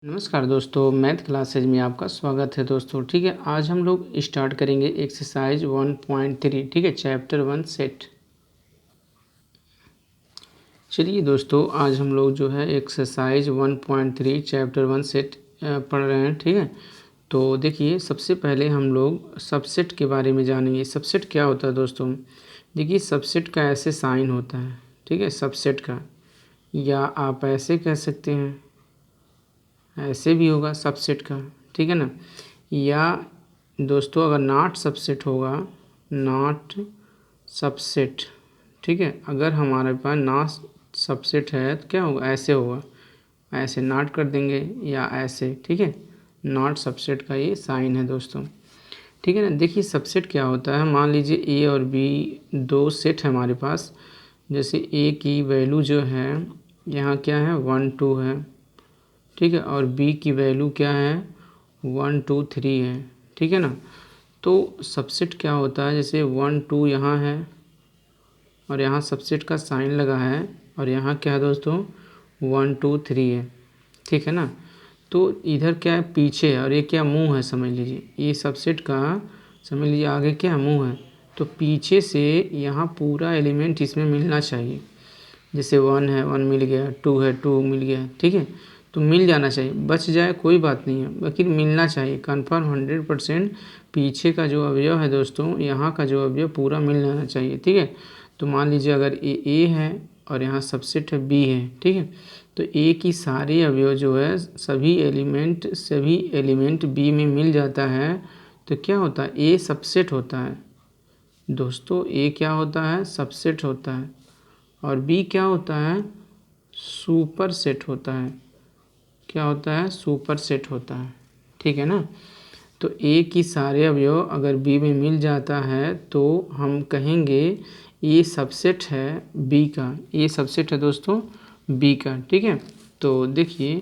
नमस्कार दोस्तों, math classes में आपका स्वागत है दोस्तों। ठीक है, आज हम लोग स्टार्ट करेंगे एक्सरसाइज 1.3। ठीक है, चैप्टर 1 सेट। चलिए दोस्तों, आज हम लोग जो है एक्सरसाइज 1.3 चैप्टर 1 सेट पढ़ रहे हैं। ठीक है, तो देखिए सबसे पहले हम लोग सबसेट के बारे में जानेंगे। सबसेट क्या होता है दोस्तों? देखिए सबसेट का ऐसे साइन होता है। ठीक है, सबसेट का, या आप ऐसे कह सकते हैं, ऐसे भी होगा सबसेट का। ठीक है ना, या दोस्तों अगर नॉट सबसेट होगा, नॉट सबसेट। ठीक है, अगर हमारे पास नॉट सबसेट है तो क्या होगा, ऐसे होगा, ऐसे नॉट कर देंगे या ऐसे। ठीक है, नॉट सबसेट का ये साइन है दोस्तों। ठीक है ना, देखिए सबसेट क्या होता है। मान लीजिए ए और बी दो सेट है हमारे पास। जैसे ए की वैल्यू जो है यहाँ क्या है, 1 2 है। ठीक है, और बी की वैल्यू क्या है, 1 2 3 है। ठीक है ना, तो सबसेट क्या होता है, जैसे 1 2 यहाँ है और यहाँ सबसेट का साइन लगा है, और यहाँ क्या है दोस्तों, 1 2 3 है। ठीक है ना, तो इधर क्या है, पीछे है, और ये क्या, मुंह है। समझ लीजिए ये सबसेट का, समझ लीजिए आगे क्या है, मुंह है। तो पीछे से यहाँ पूरा एलिमेंट इसमें मिलना चाहिए। जैसे 1 है, 1 मिल गया, 2 है, 2 मिल गया। ठीक है, तो मिल जाना चाहिए, बच जाए कोई बात नहीं है, लेकिन मिलना चाहिए कन्फर्म 100%। पीछे का जो अवयव है दोस्तों, यहाँ का जो अवयव पूरा मिल जाना चाहिए। ठीक है, तो मान लीजिए अगर ए है और यहाँ सबसेट है बी है। ठीक है, तो ए की सारी अवयव जो है, सभी एलिमेंट बी में मिल जाता है। तो क्या होता है, ए सबसेट होता है दोस्तों। ए क्या होता है, सबसेट होता है। और बी क्या होता है, सुपर सेट होता है। क्या होता है, सुपर सेट होता है। ठीक है ना, तो ए की सारे अवयव अगर बी में मिल जाता है तो हम कहेंगे ये सबसेट है बी का। ये सबसेट है दोस्तों बी का। ठीक है, तो देखिए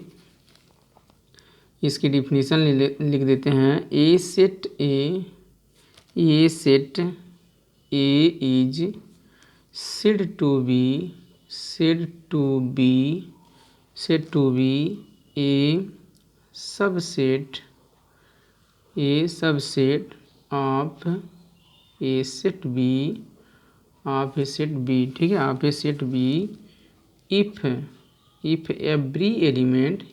इसकी डिफिनीशन लिख देते हैं। A set A is said to be a subset of a set B। ठीक है, of A set B if every element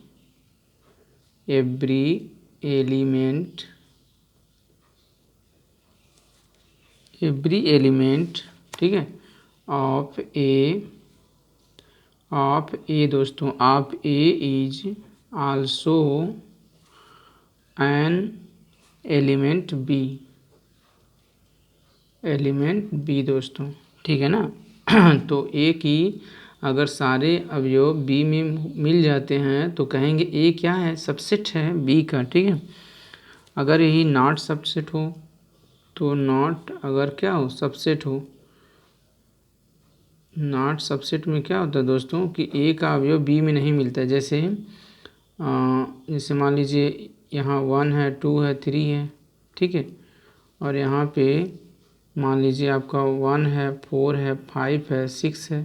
ठीक है, ऑफ ए दोस्तों, of A is also an element B दोस्तों। ठीक है ना, तो ए की अगर सारे अवयव बी में मिल जाते हैं तो कहेंगे ए क्या है, सबसेट है बी का। ठीक है, अगर यही नॉट सबसेट हो तो नॉट, अगर क्या हो, सबसेट हो। नॉट सबसेट में क्या होता है दोस्तों कि ए का अवयव बी में नहीं मिलता है। जैसे मान लीजिए यहाँ 1 है, 2 है, 3 है। ठीक है, और यहाँ पे मान लीजिए आपका 1 है, 4 है, 5 है, 6 है।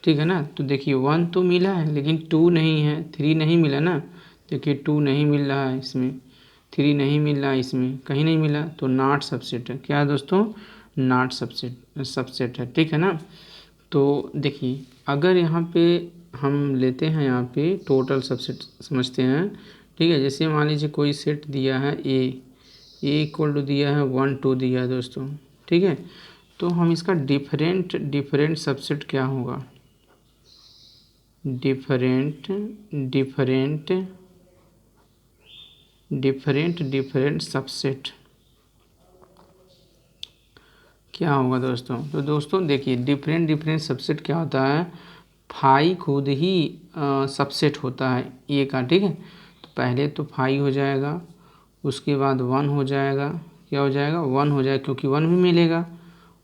ठीक है ना, तो देखिए 1 तो मिला है लेकिन 2 नहीं है, 3 नहीं मिला ना। देखिए 2 नहीं मिल रहा है इसमें, 3 नहीं मिल रहा है इसमें, कहीं नहीं मिला, तो नॉट सबसेट है। क्या है दोस्तों, नॉट सबसेट है। ठीक है ना, तो देखिए अगर यहाँ पे हम लेते हैं, यहाँ पे टोटल सबसेट समझते हैं। ठीक है, जैसे मान लीजिए कोई सेट दिया है ए इक्वल टू दिया है 1 2 दिया है दोस्तों। ठीक है, तो हम इसका डिफरेंट सबसेट क्या होगा, डिफरेंट सबसेट क्या होगा दोस्तों। तो दोस्तों देखिए डिफरेंट सबसेट क्या होता है, फाई खुद ही सबसेट होता है ए का। ठीक है, तो पहले तो फाई हो जाएगा, उसके बाद 1 हो जाएगा। क्या हो जाएगा, 1 हो जाएगा, क्योंकि 1 भी मिलेगा।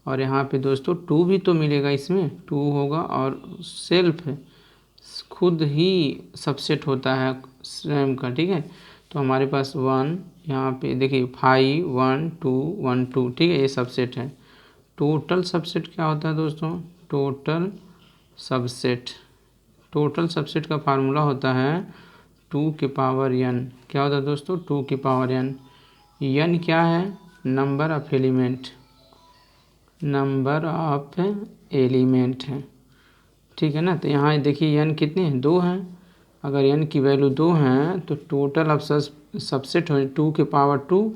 और यहाँ पे दोस्तों 2 भी तो मिलेगा, इसमें 2 होगा, और सेल्फ खुद ही सबसेट होता है स्वयं का। ठीक है, तो हमारे पास 1, यहाँ पे देखिए 5 1 2 1 2। ठीक है, ये सबसेट है। टोटल सबसेट क्या होता है दोस्तों, टोटल सबसेट का फार्मूला होता है 2 के पावर n क्या होता है दोस्तों, 2 के पावर n। n क्या है, number of element, number of element है, ठीक है ना। तो यहाँ देखिए n कितने हैं, 2 हैं। अगर n की वैल्यू 2 है तो टोटल ऑफ सबसेट हो 2 के पावर 2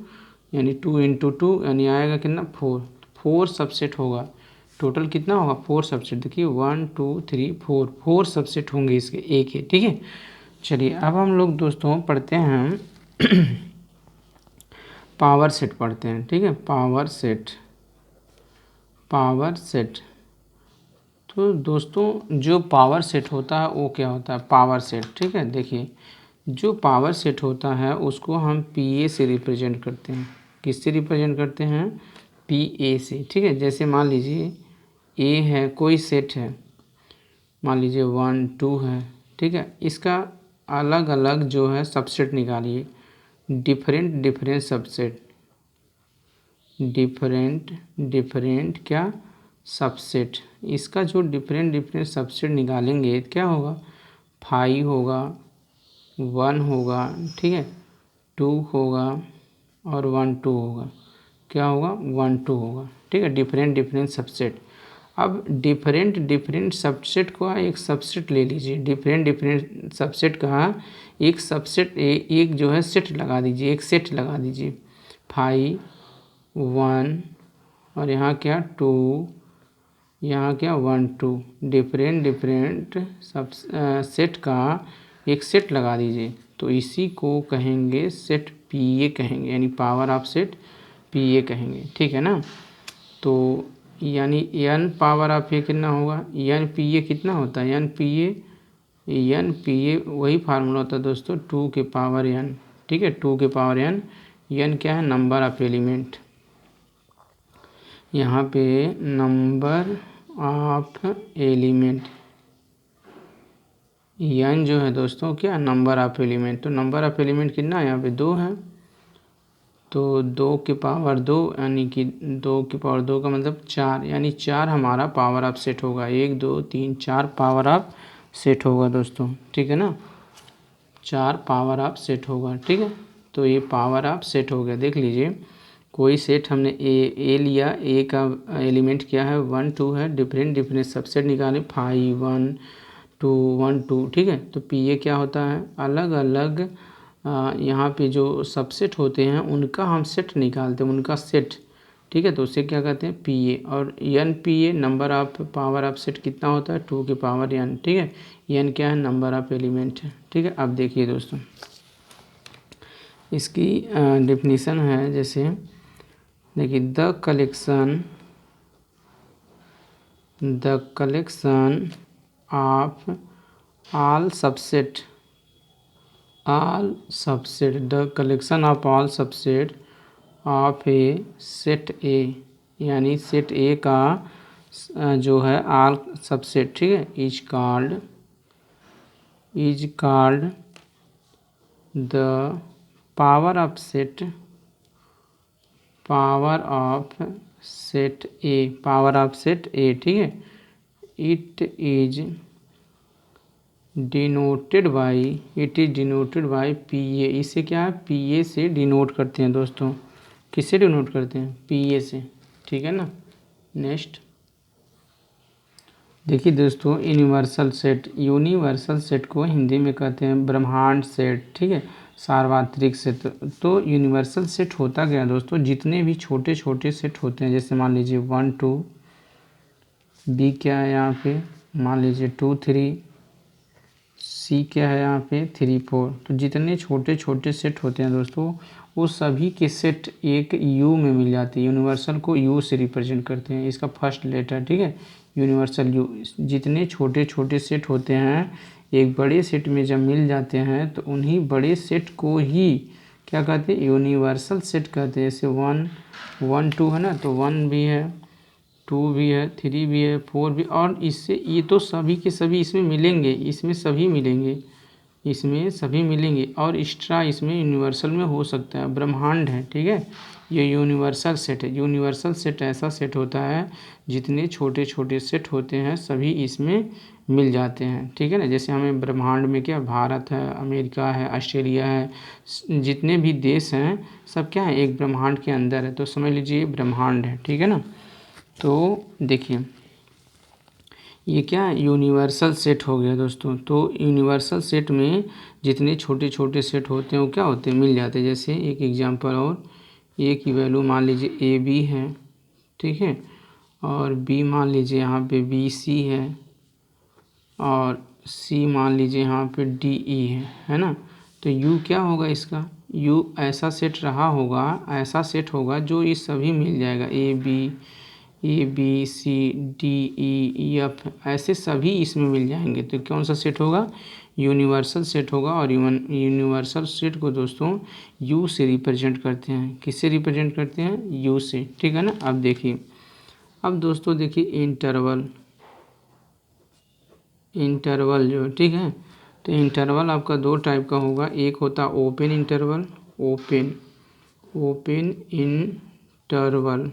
यानी 2 इंटू 2 यानी आएगा कितना, 4। 4 सबसेट होगा, टोटल कितना होगा, 4 सबसेट। देखिए 1 2 3 4 सबसेट होंगे इसके एक ही, ठीक है। चलिए अब हम लोग दोस्तों पढ़ते हैं पावर सेट पढ़ते हैं, ठीक है। Power set, power set. तो दोस्तों जो पावर सेट होता है वो क्या होता है, पावर सेट, ठीक है। देखिए जो पावर सेट होता है उसको हम PA से रिप्रेजेंट करते हैं। किससे रिप्रेजेंट करते हैं, PA से, ठीक है। जैसे मान लीजिए A है, कोई सेट है, मान लीजिए 1 2 है, ठीक है। इसका अलग अलग जो है सबसेट निकालिए, डिफरेंट सबसेट, डिफरेंट क्या, सबसेट। इसका जो डिफरेंट सबसेट निकालेंगे क्या होगा, 5 होगा, 1 होगा, ठीक है, 2 होगा और 1 2 होगा। क्या होगा, 1 2 होगा, ठीक है। Different subset. अब डिफरेंट सबसेट का एक सबसेट ले लीजिए, डिफरेंट सबसेट का एक सबसेट एक जो है सेट लगा दीजिए, एक सेट लगा दीजिए। 5 1 और यहाँ क्या 2, यहाँ क्या 1 2, डिफरेंट सब सेट का एक सेट लगा दीजिए। तो इसी को कहेंगे सेट PA कहेंगे, यानी पावर ऑफ सेट PA कहेंगे, ठीक है ना। तो यानी n पावर ऑफ ए कितना होगा, n PA कितना होता है, n PA वही फार्मूला होता है दोस्तों, 2 के पावर n, ठीक है। 2 के पावर n, n क्या है, नंबर ऑफ एलिमेंट। यहाँ पे नंबर ऑफ एलिमेंट, n जो है दोस्तों क्या, नंबर ऑफ एलिमेंट। तो नंबर ऑफ एलिमेंट कितना है, यहाँ पे 2 है, तो 2 के पावर 2 यानी कि 2 के पावर 2 का मतलब 4, यानी 4 हमारा पावर ऑफ सेट होगा। 1 2 3 4 पावर ऑफ सेट होगा दोस्तों, ठीक है ना, 4 पावर ऑफ सेट होगा, ठीक है। तो ये पावर ऑफ सेट हो गया। देख लीजिए कोई सेट हमने ए लिया, ए का एलिमेंट क्या है, 1 2 है, डिफरेंट सबसेट निकाले, 5 1 2 1 2, ठीक है। तो PA क्या होता है, अलग अलग यहाँ पे जो सबसेट होते हैं उनका हम सेट निकालते हैं, उनका सेट, ठीक है। तो उसे क्या कहते हैं, PA। और NPA number of power of set कितना होता है, 2 के पावर n, ठीक है। n क्या है, नंबर ऑफ एलिमेंट है, ठीक है। अब देखिए दोस्तों इसकी डेफिनेशन है, जैसे देखिए the collection of all subset, the collection of all subset of A set ए, यानी सेट ए का जो है ऑल सबसेट, ठीक है, is called the power of set ए, ठीक है। It is denoted by PA। इसे क्या है, PA से डिनोट करते हैं दोस्तों। किससे डिनोट करते हैं, PA से, ठीक है ना। नेक्स्ट देखिए दोस्तों यूनिवर्सल सेट को हिंदी में कहते हैं ब्रह्मांड सेट, ठीक है, सार्वत्रिक सेट। तो यूनिवर्सल सेट होता क्या है दोस्तों, जितने भी छोटे छोटे सेट होते हैं, जैसे मान लीजिए 1 2, B क्या है यहाँ पे, मान लीजिए 2 3, C क्या है यहाँ पे 3 4। तो जितने छोटे छोटे सेट होते हैं दोस्तों वो सभी के सेट एक U में मिल जाती है। यूनिवर्सल को U से रिप्रेजेंट करते हैं, इसका फर्स्ट लेटर, ठीक है, यूनिवर्सल U। जितने छोटे छोटे सेट होते हैं एक बड़े सेट में जब मिल जाते हैं तो उन्हीं बड़े सेट को ही क्या कहते हैं, यूनिवर्सल सेट कहते हैं। जैसे 1 2 है ना, तो 1 भी है, 2 भी है, 3 भी है, 4 भी, और इससे ये तो सभी के सभी इसमें मिलेंगे, इसमें सभी मिलेंगे, और एक्स्ट्रा इसमें यूनिवर्सल में हो सकता है, ब्रह्मांड है, ठीक है। ये यूनिवर्सल सेट है। यूनिवर्सल सेट ऐसा सेट होता है जितने छोटे छोटे सेट होते हैं सभी इसमें मिल जाते हैं, ठीक है ना। जैसे हमें ब्रह्मांड में क्या भारत है, अमेरिका है, ऑस्ट्रेलिया है, जितने भी देश हैं सब क्या है एक ब्रह्मांड के अंदर है, तो समझ लीजिए ब्रह्मांड है, ठीक है ना। तो देखिए ये क्या यूनिवर्सल सेट हो गया दोस्तों। तो यूनिवर्सल सेट में जितने छोटे छोटे सेट होते हैं वो क्या होते हैं मिल जाते हैं। जैसे एक एग्जांपल और, ए की वैल्यू मान लीजिए ए बी है, ठीक है, और बी मान लीजिए यहाँ पे बी सी है, और सी मान लीजिए यहाँ पे डी ई है ना। तो यू क्या होगा इसका, यू ऐसा सेट रहा होगा, ऐसा सेट होगा जो ये सभी मिल जाएगा, A B C D E F ऐसे सभी इसमें मिल जाएंगे। तो कौन सा सेट होगा, यूनिवर्सल सेट होगा। और यूनिवर्सल सेट को दोस्तों यू से रिप्रेजेंट करते हैं। किससे रिप्रेजेंट करते हैं, यू से, ठीक है ना। अब देखिए, अब दोस्तों देखिए इंटरवल जो, ठीक है, तो इंटरवल आपका दो टाइप का होगा। एक होता ओपन इंटरवल, ओपन इंटरवल।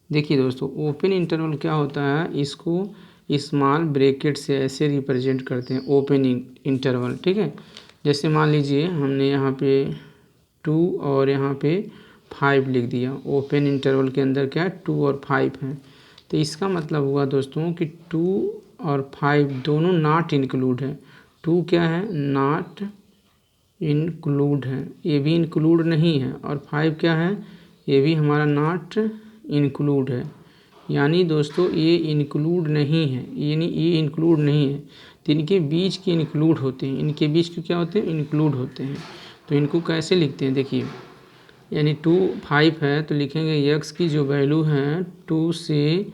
देखिए दोस्तों ओपन इंटरवल क्या होता है, इसको स्मॉल ब्रैकेट से ऐसे रिप्रेजेंट करते हैं ओपन इंटरवल, ठीक है। जैसे मान लीजिए हमने यहाँ पे 2 और यहाँ पे 5 लिख दिया, ओपन इंटरवल के अंदर क्या है 2 और 5 है। तो इसका मतलब हुआ दोस्तों कि 2 और 5 दोनों नॉट इंक्लूड है। 2 क्या है, नॉट इंक्लूड है, ये भी इंक्लूड नहीं है, और 5 क्या है, ये भी हमारा नॉट इंक्लूड है। यानी दोस्तों ये इंक्लूड नहीं है, यानी ये इंक्लूड नहीं है, तो इनके बीच के इंक्लूड होते हैं, इनके बीच के क्या होते हैं, इंक्लूड होते हैं। तो इनको कैसे लिखते हैं, देखिए, यानी 2 5 है तो लिखेंगे x की जो वैल्यू है 2 से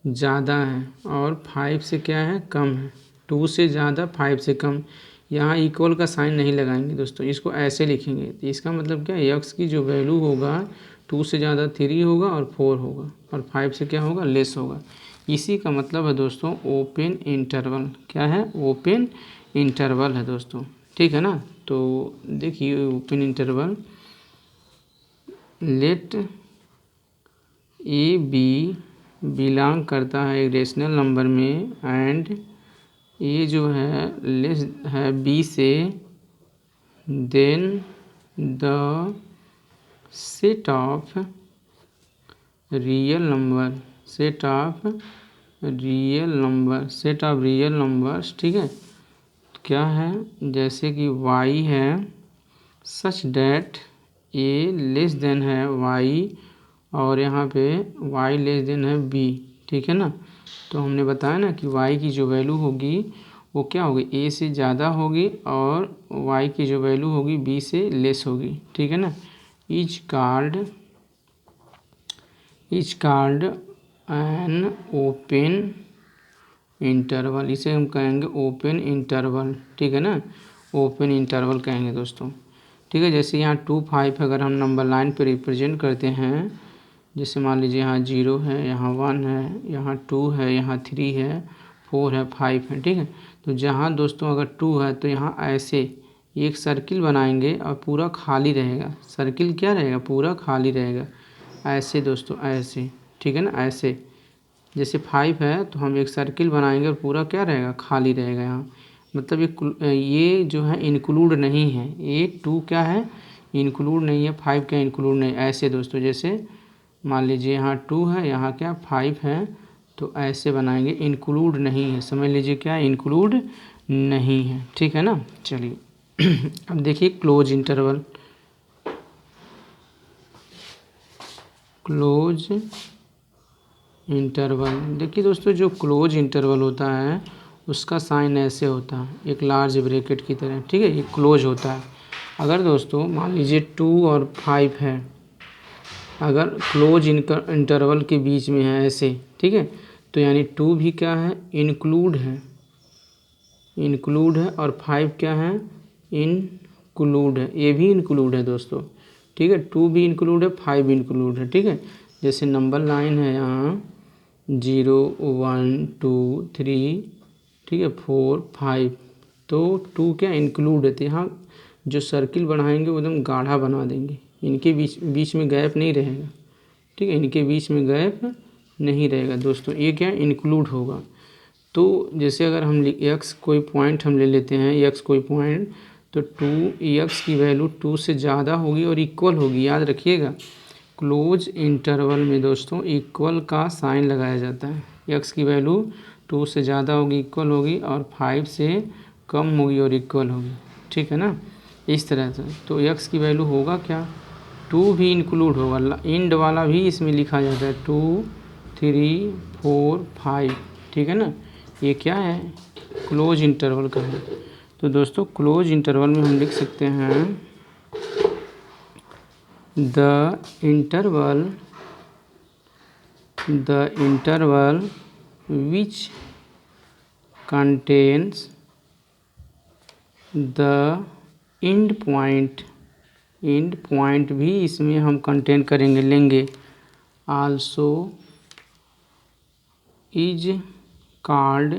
ज़्यादा है और 5 से क्या है, कम है। 2 से ज़्यादा 5 से कम, यहाँ इक्वल का साइन नहीं लगाएंगे दोस्तों, इसको ऐसे लिखेंगे। तो इसका मतलब क्या है, x की जो वैल्यू होगा 2 से ज़्यादा 3 होगा और 4 होगा, और 5 से क्या होगा, लेस होगा। इसी का मतलब है दोस्तों ओपन इंटरवल, क्या है, ओपन इंटरवल है दोस्तों, ठीक है ना। तो देखिए open interval, let a b belong करता है एक रेशनल नंबर में, एंड ये जो है लेस है बी से, then the set of real numbers, ठीक है। क्या है, जैसे कि y है such that a less than है y, और यहाँ पे y लेस देन है b, ठीक है ना। तो हमने बताया ना कि y की जो वैल्यू होगी वो क्या होगी, a से ज़्यादा होगी, और y की जो वैल्यू होगी b से लेस होगी, ठीक है ना। Is called an open interval, इसे हम कहेंगे ओपन इंटरवल, ठीक है ना, ओपन इंटरवल कहेंगे दोस्तों, ठीक है। जैसे यहाँ 2 5 अगर हम नंबर लाइन पे रिप्रेजेंट करते हैं, जैसे मान लीजिए यहाँ 0 है, यहाँ 1 है, यहाँ 2 है, यहाँ 3 है, 4 है, 5 है, ठीक है। तो जहाँ दोस्तों अगर 2 है तो यहाँ ऐसे एक सर्किल बनाएंगे और पूरा खाली रहेगा, सर्किल क्या रहेगा, पूरा खाली रहेगा, ऐसे दोस्तों, ऐसे, ठीक है ना, ऐसे। जैसे 5 है तो हम एक सर्किल बनाएंगे और पूरा क्या रहेगा, खाली रहेगा यहाँ, मतलब ये जो है इंक्लूड नहीं है, ये 2 क्या है, इंक्लूड नहीं है, 5 क्या इंक्लूड नहीं, ऐसे दोस्तों। जैसे मान लीजिए यहाँ 2 है, यहाँ क्या 5 है, तो ऐसे बनाएंगे, इंक्लूड नहीं है, समझ लीजिए क्या इंक्लूड नहीं है, ठीक है ना। चलिए अब देखिए क्लोज इंटरवल, देखिए दोस्तों जो क्लोज इंटरवल होता है उसका साइन ऐसे होता है, एक लार्ज ब्रैकेट की तरह, ठीक है, ये क्लोज होता है। अगर दोस्तों मान लीजिए 2 और 5 है, अगर क्लोज इंटरवल के बीच में है ऐसे, ठीक है, तो यानी 2 भी क्या है, इंक्लूड है, और 5 क्या है, इंक्लूड है, ये भी इंक्लूड है दोस्तों, ठीक है। 2 भी इंक्लूड है, 5 भी इंक्लूड है, ठीक है। जैसे नंबर लाइन है यहाँ 0 1 2 3, ठीक है, 4 5, तो 2 क्या इंक्लूड है, तो यहाँ जो सर्किल बढ़ाएंगे वो एकदम गाढ़ा बना देंगे, इनके बीच में गैप नहीं रहेगा, ठीक है, इनके बीच में गैप नहीं रहेगा दोस्तों, ये क्या इंक्लूड होगा। तो जैसे अगर हम एक्स कोई पॉइंट हम ले लेते हैं, एक्स कोई पॉइंट, तो एक्स की वैल्यू 2 से ज़्यादा होगी और इक्वल होगी, याद रखिएगा। क्लोज इंटरवल में दोस्तों इक्वल का साइन लगाया जाता है। एक्स की वैल्यू 2 से ज़्यादा होगी, इक्वल होगी, और 5 से कम होगी और इक्वल होगी, ठीक है ना, इस तरह से। तो एक्स की वैल्यू होगा क्या, 2 भी इंक्लूड होगा, इंड वाला भी इसमें लिखा जाता है, 2 3 4 5, ठीक है ना। ये क्या है, क्लोज इंटरवल का है। तो दोस्तों क्लोज इंटरवल में हम लिख सकते हैं the interval which contains the end point भी इसमें हम कंटेन करेंगे, लेंगे। Also is called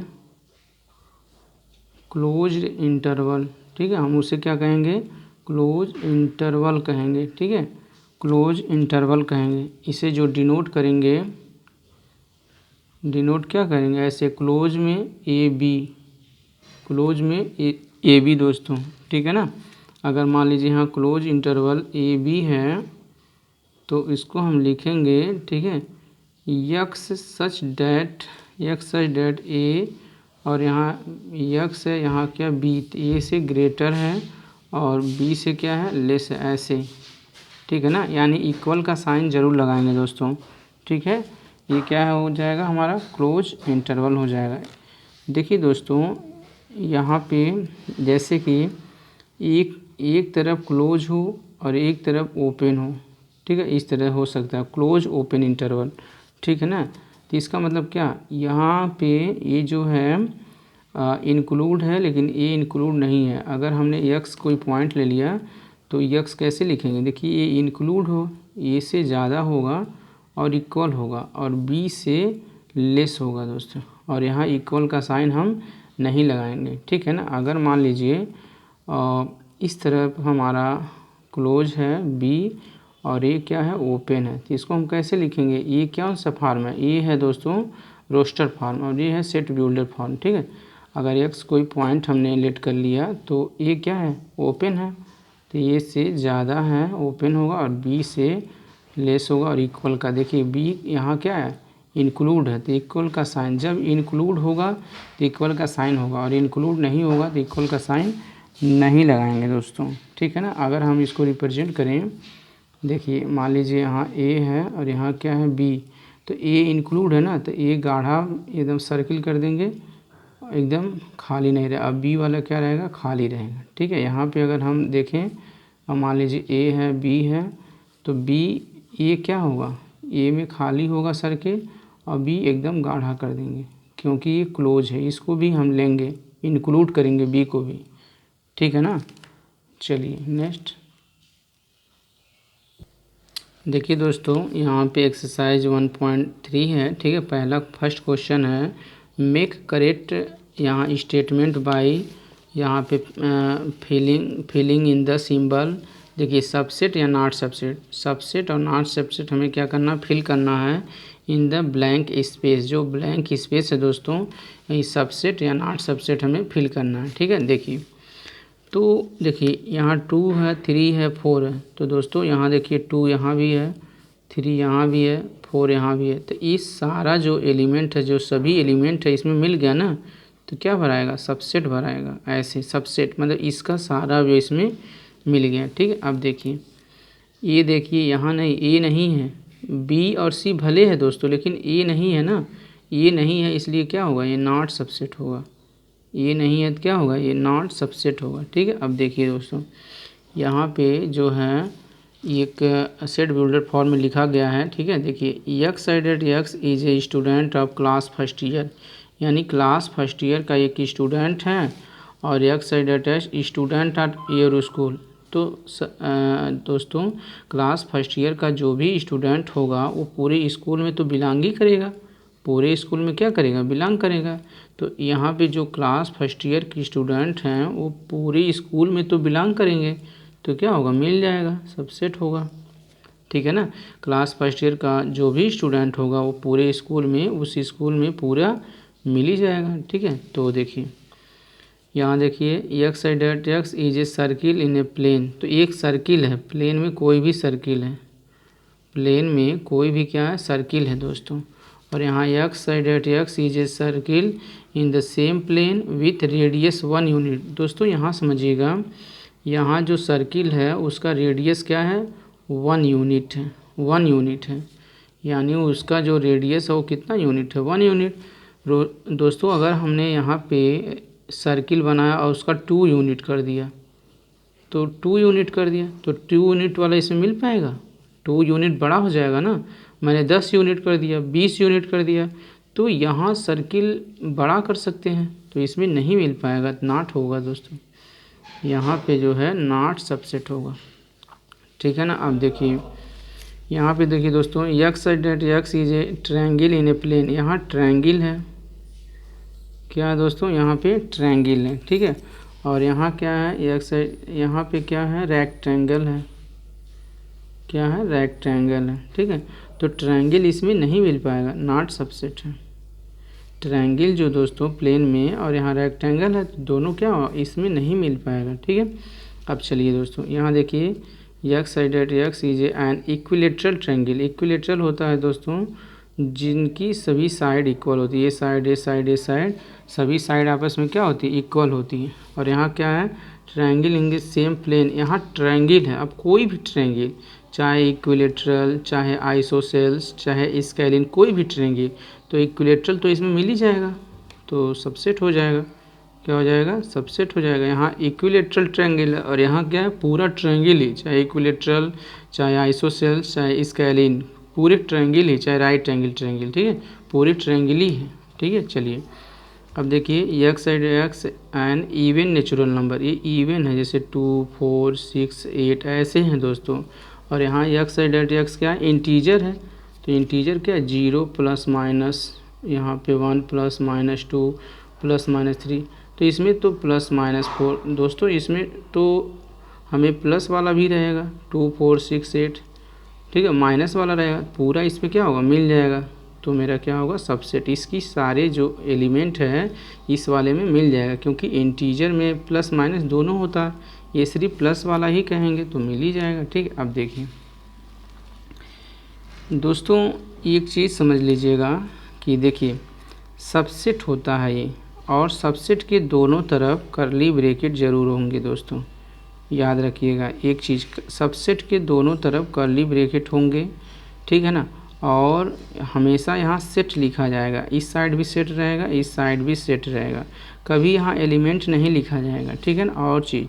closed interval, ठीक है, हम उसे क्या कहेंगे, क्लोज इंटरवल कहेंगे, ठीक है, क्लोज इंटरवल कहेंगे। इसे जो डिनोट करेंगे, डिनोट क्या करेंगे, ऐसे क्लोज में ए बी, क्लोज में ए बी दोस्तों, ठीक है ना। अगर मान लीजिए यहाँ क्लोज इंटरवल ए बी है तो इसको हम लिखेंगे, ठीक है, यक्स सच डैट ए, और यहाँ यक्स है, यहाँ क्या बी, ए से ग्रेटर है और बी से क्या है, लेस है, ऐसे, ठीक है ना। यानी इक्वल का साइन ज़रूर लगाएंगे दोस्तों, ठीक है। ये क्या हो जाएगा, हमारा क्लोज इंटरवल हो जाएगा। देखिए दोस्तों यहाँ पे जैसे कि एक तरफ क्लोज हो और एक तरफ ओपन हो, ठीक है, इस तरह हो सकता है क्लोज ओपन इंटरवल, ठीक है ना। तो इसका मतलब क्या, यहाँ पे ये जो है इंक्लूड है, लेकिन ये इंक्लूड नहीं है। अगर हमने एक्स कोई पॉइंट ले लिया तो एक्स कैसे लिखेंगे, देखिए ये इंक्लूड हो, ए से ज़्यादा होगा और इक्वल होगा, और बी से लेस होगा दोस्तों, और यहाँ इक्वल का साइन हम नहीं लगाएंगे, ठीक है ना। अगर मान लीजिए इस तरफ हमारा क्लोज है बी और ये क्या है, ओपन है, तो इसको हम कैसे लिखेंगे, ये क्या सा फॉर्म है, ये है दोस्तों रोस्टर फॉर्म और ये है सेट बिल्डर फॉर्म, ठीक है। अगर एक्स कोई पॉइंट हमने लेट कर लिया तो ये क्या है, ओपन है, तो ये से ज़्यादा है, ओपन होगा, और बी से लेस होगा और इक्वल का, देखिए बी यहाँ क्या है, इंक्लूड है, तो इक्वल का साइन, जब इंक्लूड होगा तो इक्वल का साइन होगा, और इंक्लूड नहीं होगा तो इक्वल का साइन नहीं लगाएंगे दोस्तों, ठीक है ना। अगर हम इसको रिप्रेजेंट करें, देखिए मान लीजिए यहाँ ए है और यहाँ क्या है बी, तो ए इंक्लूड है ना, तो ए गाढ़ा एकदम सर्किल कर देंगे, एकदम खाली नहीं रहेगा। अब बी वाला क्या रहेगा, खाली रहेगा, ठीक है। यहाँ पे अगर हम देखें, अब मान लीजिए ए है बी है, तो बी ए क्या होगा, ए में खाली होगा सर्किल, और बी एकदम गाढ़ा कर देंगे क्योंकि ये क्लोज है, इसको भी हम लेंगे, इंक्लूड करेंगे बी को भी, ठीक है ना। चलिए नेक्स्ट देखिए दोस्तों, यहाँ पे एक्सरसाइज 1.3 है, ठीक है। पहला फर्स्ट क्वेश्चन है, मेक करेक्ट यहाँ स्टेटमेंट बाई, यहाँ पे फिलिंग इन द सिंबल। देखिए सबसेट या नॉट सबसेट और नॉट सबसेट हमें क्या करना, फिल करना है इन द ब्लैंक स्पेस, जो ब्लैंक स्पेस है दोस्तों, ये सबसेट या नॉट सबसेट हमें फिल करना है, ठीक है। देखिए तो देखिए यहाँ 2 है, 3 है, 4 है, तो दोस्तों यहाँ देखिए 2 यहाँ भी है, 3 यहाँ भी है, 4 यहाँ भी है, तो इस सारा जो एलिमेंट है, जो सभी एलिमेंट है इसमें मिल गया ना, तो क्या भराएगा, सबसेट भराएगा, ऐसे सबसेट मतलब इसका सारा जो इसमें मिल गया, ठीक है। अब देखिए ये देखिए यहाँ नहीं, ए नहीं है, बी और सी भले है दोस्तों, लेकिन ए नहीं है ना, ये नहीं है, इसलिए क्या होगा, ये नॉट सबसेट होगा, ये नहीं है तो क्या होगा, ये नॉट सबसेट होगा, ठीक है। अब देखिए दोस्तों यहाँ पे जो है एक सेट बिल्डर फॉर्म में लिखा गया है, ठीक है। देखिए x sided x is a student of class first year, यानी क्लास फर्स्ट ईयर का एक स्टूडेंट है, और x sided H student of your school. तो दोस्तों क्लास फर्स्ट ईयर का जो भी स्टूडेंट होगा वो पूरे स्कूल में तो बिलोंग ही करेगा, पूरे स्कूल में क्या करेगा, बिलोंग करेगा। तो यहाँ पे जो क्लास फर्स्ट ईयर की स्टूडेंट हैं वो पूरे स्कूल में तो बिलोंग करेंगे, तो क्या होगा, मिल जाएगा, सबसेट होगा, ठीक है ना। क्लास फर्स्ट ईयर का जो भी स्टूडेंट होगा वो पूरे स्कूल में, उस स्कूल में पूरा मिल ही जाएगा। ठीक है, तो देखिए यहाँ देखिए एक्स आई that x is a circle in a plane. तो एक सर्किल है, प्लेन में कोई भी सर्किल है, प्लेन में कोई भी क्या है सर्किल है दोस्तों। और यहाँ एक्स आई that x is a circle in the same plane with radius 1 unit. दोस्तों यहाँ समझिएगा, यहाँ जो सर्किल है उसका रेडियस क्या है 1 यूनिट है, 1 यूनिट है, यानी उसका जो रेडियस है वो कितना यूनिट है 1 यूनिट। दोस्तों अगर हमने यहाँ पे सर्किल बनाया और उसका 2 यूनिट कर दिया, तो 2 यूनिट कर दिया तो 2 यूनिट वाला इसमें मिल पाएगा, 2 यूनिट बड़ा हो जाएगा ना। मैंने 10 यूनिट कर दिया, 20 यूनिट कर दिया, तो यहाँ सर्किल बड़ा कर सकते हैं, तो इसमें नहीं मिल पाएगा, नॉट होगा दोस्तों, यहाँ पे जो है नॉट सबसेट होगा। ठीक है ना। अब देखिए यहाँ पे देखिए दोस्तों x that x is a triangle in a plane. यहाँ ट्रायंगल है, क्या है दोस्तों यहाँ पे ट्रायंगल है। ठीक है, और यहाँ क्या है एक्स, यहाँ पे क्या है रेक्टेंगल है, क्या है रेक्टेंगल है। ठीक है, तो ट्रायंगल इसमें नहीं मिल पाएगा, नॉट सबसेट है। ट्रायंगल जो दोस्तों प्लेन में और यहाँ रेक्टेंगल है, दोनों क्या हो इसमें नहीं मिल पाएगा। ठीक है, अब चलिए दोस्तों यहाँ देखिए x side at x is an equilateral triangle. Equilateral होता है दोस्तों जिनकी सभी साइड इक्वल होती है, ये साइड ये साइड ये साइड, सभी साइड आपस में क्या होती है इक्वल होती है। और यहाँ क्या है triangle in the same plane. यहाँ ट्रायंगल है, अब कोई भी ट्रायंगल, चाहे इक्विलेटरल चाहे आइसोसेल्स चाहे स्केलिन, कोई भी ट्रायंगल, तो इक्विलेटरल तो इसमें मिल ही जाएगा, तो सबसेट हो जाएगा। क्या हो जाएगा सबसेट हो जाएगा। यहाँ इक्विलेटरल ट्रायंगल है और यहाँ क्या है पूरा ट्रायंगल ही, चाहे इक्विलेटरल चाहे आइसोसेल्स चाहे स्केलिन, पूरे ट्रायंगल ही, चाहे राइट एंगल ट्रायंगल। ठीक है, पूरे ट्रायंगल ही है। ठीक है, चलिए अब देखिए x side x an even natural number, ये इवन है, जैसे 2 4 6 8 ऐसे हैं दोस्तों। और यहाँ एक्स साइड एट एक्स क्या है इंटीजर है, तो इंटीजर क्या है 0 प्लस माइनस, यहाँ पे 1 प्लस माइनस 2 प्लस माइनस 3, तो इसमें तो प्लस माइनस 4 दोस्तों, इसमें तो हमें प्लस वाला भी रहेगा 2 4 6 8। ठीक है, माइनस वाला रहेगा, पूरा इसमें क्या होगा मिल जाएगा, तो मेरा क्या होगा सबसेट। इसकी सारे जो एलिमेंट है इस वाले में मिल जाएगा, क्योंकि इंटीजर में प्लस माइनस दोनों होता है, ये सिर्फ प्लस वाला ही कहेंगे तो मिल ही जाएगा। ठीक है, अब देखिए दोस्तों एक चीज़ समझ लीजिएगा कि देखिए सबसेट होता है ये, और सबसेट के दोनों तरफ करली ब्रैकेट ज़रूर होंगे दोस्तों, याद रखिएगा एक चीज़, सबसेट के दोनों तरफ करली ब्रैकेट होंगे। ठीक है ना, और हमेशा यहाँ सेट लिखा जाएगा, इस साइड भी सेट रहेगा इस साइड भी सेट रहेगा, कभी यहाँ एलिमेंट नहीं लिखा जाएगा। ठीक है ना, और चीज़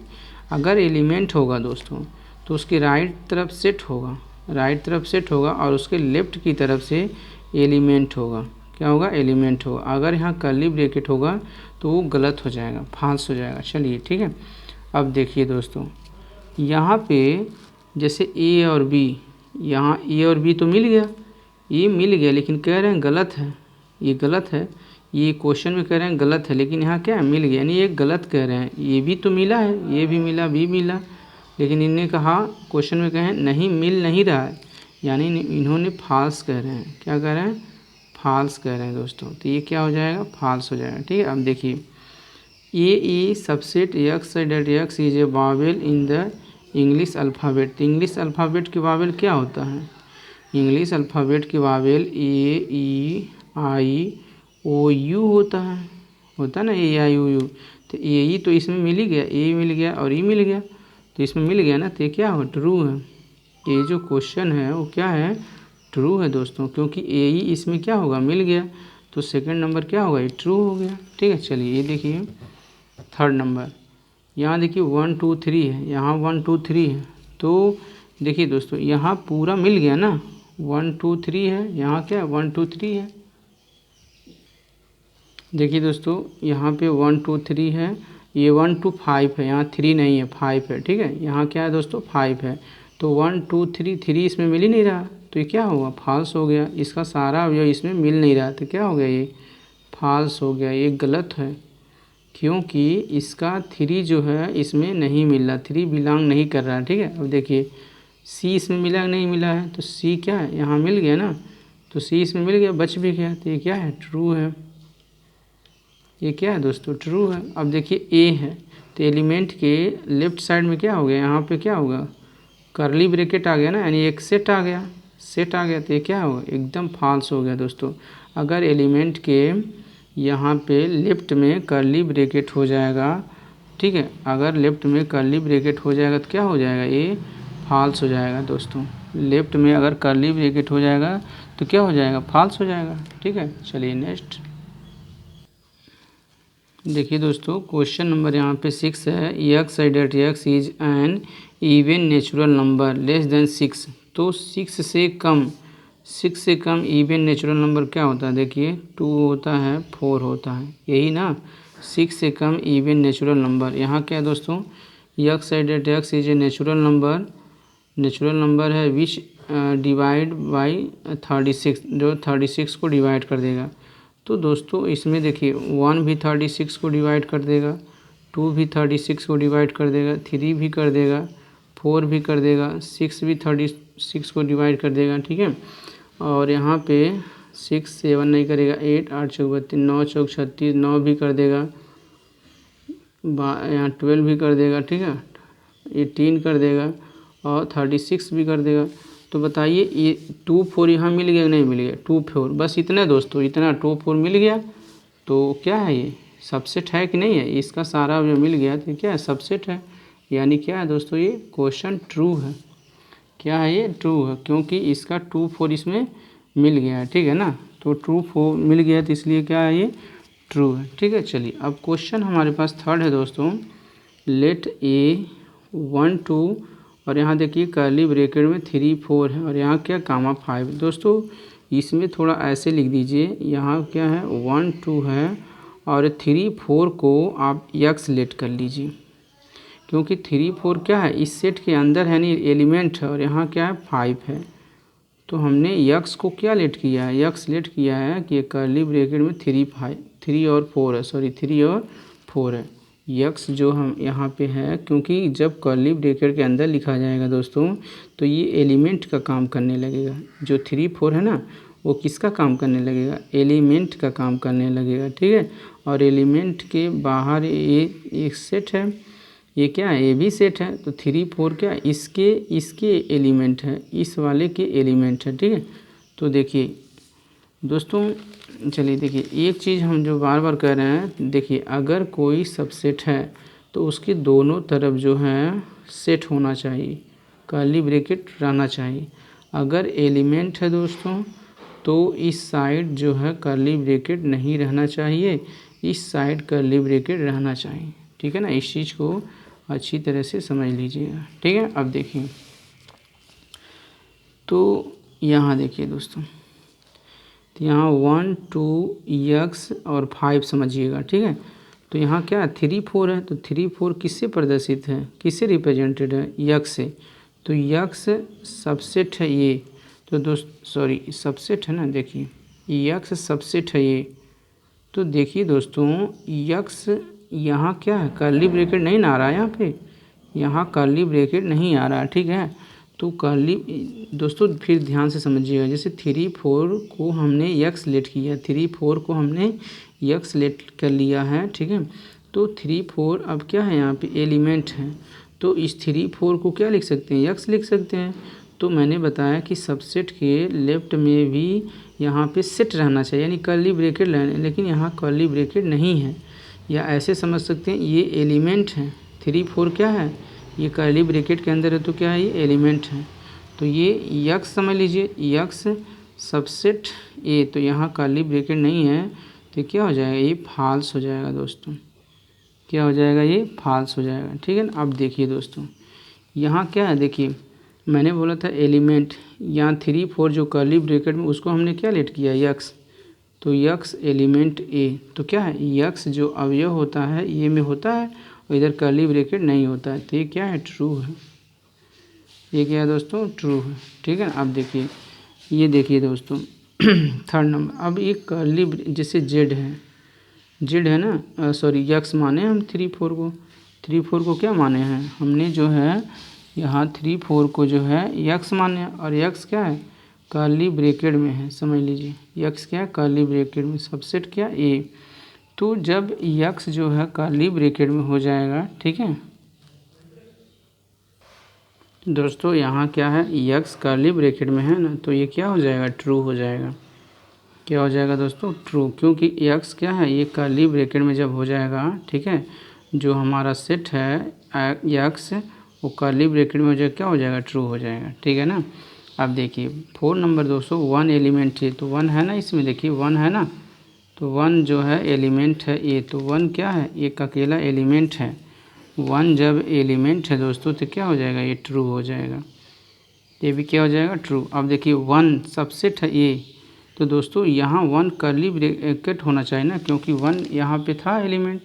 अगर एलिमेंट होगा दोस्तों तो उसके राइट तरफ सेट होगा, राइट तरफ सेट होगा, और उसके लेफ्ट की तरफ से एलिमेंट होगा, क्या होगा एलिमेंट होगा। अगर यहाँ कर्ली ब्रैकेट होगा तो वो गलत हो जाएगा, फाल्स हो जाएगा। चलिए ठीक है, अब देखिए दोस्तों यहाँ पे जैसे ए और बी, यहाँ ए और बी तो मिल गया, ये मिल गया, लेकिन कह रहे हैं गलत है, ये गलत है, ये क्वेश्चन में कह रहे हैं गलत है, लेकिन यहाँ क्या है मिल गया, यानी ये गलत कह रहे हैं। ये भी तो मिला है, ये भी मिला भी मिला, लेकिन इन्हें कहा क्वेश्चन में कहें नहीं मिल नहीं रहा है, यानी इन्होंने फाल्स कह रहे हैं, क्या कह रहे हैं फाल्स कह रहे हैं दोस्तों, तो ये क्या हो जाएगा फाल्स हो जाएगा। ठीक है, अब देखिए a subset X that x is a vowel in the English alphabet. English alphabet के वावेल क्या होता है, इंग्लिश अल्फ़ाबेट के vowel A E I O U होता है ना, ए आई ओ यू, तो ए ई तो इसमें मिल ही गया, ए मिल गया और ई मिल गया, तो इसमें मिल गया ना, तो ये क्या होगा ट्रू है। ये जो क्वेश्चन है वो क्या है ट्रू है दोस्तों, क्योंकि ए ई इसमें क्या होगा मिल गया, तो सेकंड नंबर क्या होगा ये ट्रू हो गया। ठीक है, चलिए ये देखिए थर्ड नंबर, यहाँ देखिए 1 2 3 है, यहाँ 1 2 3 है, तो देखिए दोस्तों यहाँ पूरा मिल गया ना, 1 2 3 है, यहाँ क्या 1 2 3 है। देखिए दोस्तों यहाँ पे 1 2 3 है, ये 1 2 5 है, यहाँ 3 नहीं है 5 है। ठीक है, यहाँ क्या है दोस्तों 5 है, तो 1 2 3 3 इसमें मिल ही नहीं रहा, तो ये क्या होगा फॉल्स हो गया, इसका सारा अवयव इसमें मिल नहीं रहा, तो क्या हो गया ये फॉल्स हो गया, ये गलत है, क्योंकि इसका 3 जो है इसमें नहीं मिल रहा, 3 बिलोंग नहीं कर रहा है। ठीक है, अब देखिए सी इसमें मिला नहीं मिला है, तो सी क्या है यहाँ मिल गया ना, तो सी इसमें मिल गया बच भी गया, तो ये क्या है ट्रू है। ये क्या है दोस्तों, ट्रू है। अब देखिए ए है, तो एलिमेंट के लेफ्ट साइड में क्या हो गया, यहाँ पे क्या होगा, कर्ली ब्रैकेट आ गया ना, यानी एक सेट आ गया, सेट आ गया, तो ये क्या होगा, एकदम फॉल्स हो गया दोस्तों। अगर एलिमेंट के यहाँ पे लेफ्ट में कर्ली ब्रैकेट हो जाएगा, ठीक है, अगर लेफ्ट में कर्ली ब्रैकेट हो जाएगा तो क्या हो जाएगा, ये फॉल्स हो जाएगा दोस्तों। लेफ्ट में अगर कर्ली ब्रैकेट हो जाएगा तो क्या हो जाएगा, फॉल्स हो जाएगा, ठीक है। चलिए नेक्स्ट देखिए दोस्तों, क्वेश्चन नंबर यहाँ पे 6 है, x that x is an even natural number less than 6। तो 6 से कम इवन नेचुरल नंबर क्या होता है, देखिए 2 होता है, 4 होता है, यही ना। 6 से कम इवन नेचुरल नंबर, यहाँ क्या है दोस्तों, x that x is a natural number है विच डिवाइड बाई 36, जो 36 को डिवाइड कर देगा। तो दोस्तों इसमें देखिए 1 भी 36 को डिवाइड कर देगा, 2 भी 36 को डिवाइड कर देगा, 3 भी कर देगा, 4 भी कर देगा, 6 भी 36 को डिवाइड कर देगा, ठीक है। और यहाँ पे 6 7 नहीं करेगा, 8 8 चौक 32, 9 चौक 36, 9 भी कर देगा, यहाँ 12 भी कर देगा, ठीक है, 18 कर देगा और 36 भी कर देगा। तो बताइए ये 2 4 यहाँ मिल गया नहीं मिल गया, 2 4 बस इतना दोस्तों, इतना 2 4 मिल गया। तो क्या है ये, सबसेट है कि नहीं है, इसका सारा जो मिल गया तो क्या है, सबसेट है, यानी क्या है दोस्तों, ये क्वेश्चन ट्रू है। क्या है ये, ट्रू है, क्योंकि इसका 2 4 इसमें मिल गया है, ठीक है ना। तो 2 4 मिल गया तो इसलिए क्या है, ये ट्रू है, ठीक है। चलिए अब क्वेश्चन हमारे पास 3rd है दोस्तों, लेट ए 1 2 और यहाँ देखिए कर्ली ब्रैकेट में 3 4 है और यहाँ क्या कामा 5। दोस्तों इसमें थोड़ा ऐसे लिख दीजिए, यहाँ क्या है 1 2 है और 3 4 को आप यक्स लेट कर लीजिए, क्योंकि 3 4 क्या है, इस सेट के अंदर है नहीं, एलिमेंट है, और यहाँ क्या है 5 है। तो हमने यक्स को क्या लेट किया है, यक्स लेट किया है कि कर्ली ब्रैकेट में 3 और 4 है, सॉरी 3 और 4 है। यक्स जो हम यहाँ पे है, क्योंकि जब कर्ली ब्रैकेट के अंदर लिखा जाएगा दोस्तों तो ये एलिमेंट का काम करने लगेगा। जो 3 4 है ना, वो किसका काम करने लगेगा, एलिमेंट का काम करने लगेगा, ठीक है। और एलिमेंट के बाहर ये एक सेट है, ये क्या है, ये भी सेट है। तो 3 4 क्या इसके एलिमेंट है, इस वाले के एलिमेंट है, ठीक है। तो देखिए दोस्तों, चलिए देखिए एक चीज़ हम जो बार बार कह रहे हैं, देखिए अगर कोई सबसेट है तो उसके दोनों तरफ जो है सेट होना चाहिए, कर्ली ब्रैकेट रहना चाहिए। अगर एलिमेंट है दोस्तों तो इस साइड जो है कर्ली ब्रैकेट नहीं रहना चाहिए, इस साइड कर्ली ब्रैकेट रहना चाहिए, ठीक है ना। इस चीज़ को अच्छी तरह से समझ लीजिएगा, ठीक है। अब देखिए, तो यहाँ देखिए दोस्तों, तो यहाँ 1 2 यक्स और 5 समझिएगा, ठीक है। तो यहाँ क्या 3 4 है, तो 3 4 किससे प्रदर्शित है, किससे रिप्रेजेंटेड है, यक्स से। तो यक्स सबसेट है ये, तो दोस्त सॉरी सबसेट है ना, देखिए यक्स सबसेट है ये। तो देखिए दोस्तों यक्स यहाँ क्या है, कर्ली ब्रैकेट नहीं ना आ रहा है, यहाँ कर्ली ब्रैकेट नहीं आ रहा है, ठीक है। तो कर्ली दोस्तों फिर ध्यान से समझिएगा, जैसे 3 4 को हमने यक्स लेट किया, 3 4 को हमने यक्स लेट कर लिया है, ठीक है। तो 3 4 अब क्या है, यहाँ पे एलिमेंट है, तो इस 3 4 को क्या लिख सकते हैं, यक्स लिख सकते हैं। तो मैंने बताया कि सबसेट के लेफ्ट में भी यहाँ पे सेट रहना चाहिए, यानी कर्ली ब्रैकेट रहने, लेकिन यहाँ कर्ली ब्रैकेट नहीं है। या ऐसे समझ सकते हैं ये एलिमेंट है, 3 4 क्या है, ये कर्ली ब्रैकेट के अंदर है, तो क्या है, ये एलिमेंट है। तो ये यक्स समझ लीजिए, यक्स सबसेट ए, तो यहाँ कर्ली ब्रैकेट नहीं है, तो क्या हो जाएगा, ये फॉल्स हो जाएगा दोस्तों, क्या हो जाएगा, ये फॉल्स हो जाएगा, ठीक है ना। अब देखिए दोस्तों यहाँ क्या है, देखिए मैंने बोला था एलिमेंट, यहाँ 3 4 जो कर्ली ब्रैकेट में उसको हमने क्या लेट किया, यक्स। तो यक्स एलिमेंट ए, तो क्या है, यक्स जो अवयव होता है ये में होता है और इधर कर्ली ब्रैकेट नहीं होता है, तो ये क्या है, ट्रू है। ये क्या है दोस्तों, ट्रू है, ठीक है। अब देखिए, ये देखिए दोस्तों 3rd नंबर, अब ये कर्ली जैसे जेड है ना, सॉरी यक्स माने हम 3 4 को, 3 4 को क्या माने हैं हमने, जो है यहाँ 3 4 को जो है यक्स माने, और यक्स क्या है, कर्ली ब्रैकेट में है, समझ लीजिए यक्स क्या है, कर्ली ब्रैकेट में, सबसेट क्या ए। तो जब यक्स जो है कर्ली ब्रैकेट में हो जाएगा, ठीक है दोस्तों, यहाँ क्या है, यक्स कर्ली ब्रैकेट में है ना, तो ये क्या हो जाएगा, ट्रू हो जाएगा। क्या हो जाएगा दोस्तों, ट्रू, क्योंकि यक्स क्या है, ये कर्ली ब्रैकेट में जब हो जाएगा, ठीक है, जो हमारा सेट है यक्स वो कर्ली ब्रैकेट में हो जाएगा, क्या हो जाएगा, ट्रू हो जाएगा, ठीक है ना। अब देखिए 4 नंबर दोस्तों, 1 एलिमेंट है, तो 1 है ना इसमें, देखिए 1 है ना, तो 1 जो है एलिमेंट है ए, तो 1 क्या है, एक अकेला एलिमेंट है। 1 जब एलिमेंट है दोस्तों तो क्या हो जाएगा, ये ट्रू हो जाएगा, ये भी क्या हो जाएगा, ट्रू। अब देखिए 1 सबसेट है ए, तो दोस्तों यहाँ 1 कर्ली ब्रैकेट होना चाहिए ना, क्योंकि 1 यहाँ पे था एलिमेंट,